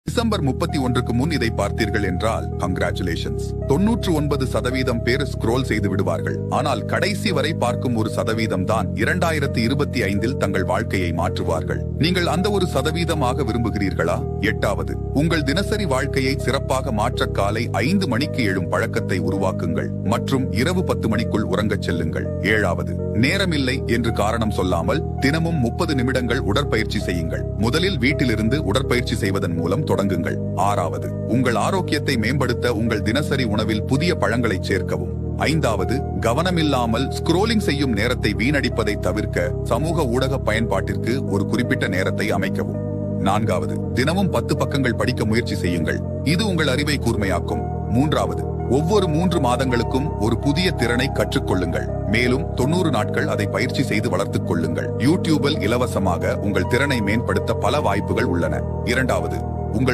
December 31க்கு முன் இதை பார்த்தீர்கள் என்றால் கங்க்ராச்சுலேஷன்ஸ். 99% பேர் ஸ்க்ரோல் செய்து விடுவார்கள். ஆனால் கடைசி வரை பார்க்கும் 1% தான் 2025இல் தங்கள் வாழ்க்கையை மாற்றுவார்கள். நீங்கள் அந்த 1% விரும்புகிறீர்களா? 8வது, உங்கள் தினசரி வாழ்க்கையை சிறப்பாக மாற்ற காலை 5 மணிக்கு எழும் பழக்கத்தை உருவாக்குங்கள் மற்றும் இரவு 10 மணிக்குள் உறங்கச் செல்லுங்கள். 7வது, நேரமில்லை என்று காரணம் சொல்லாமல் தினமும் 30 நிமிடங்கள் உடற்பயிற்சி செய்யுங்கள். முதலில் வீட்டிலிருந்து உடற்பயிற்சி செய்வதன் மூலம் தொடங்குங்கள். 6வது, உங்கள் ஆரோக்கியத்தை மேம்படுத்த உங்கள் தினசரி உணவில் புதிய பழங்களை சேர்க்கவும். 5வது, கவனமில்லாமல் ஸ்க்ரோலிங் செய்யும் நேரத்தை வீணடிப்பதை தவிர்க்க சமூக ஊடக பயன்பாட்டிற்கு ஒரு குறிப்பிட்ட நேரத்தை அமைக்கவும். 4வது, தினமும் 10 பக்கங்கள் படிக்க முயற்சி செய்யுங்கள். இது உங்கள் அறிவை கூர்மையாக்கும். 3வது, ஒவ்வொரு 3 மாதங்களுக்கும் ஒரு புதிய திறனை கற்றுக்கொள்ளுங்கள். மேலும் 90 நாட்கள் அதை பயிற்சி செய்து வளர்த்துக் கொள்ளுங்கள். யூடியூபில் இலவசமாக உங்கள் திறனை மேம்படுத்த பல வாய்ப்புகள் உள்ளன. 2வது,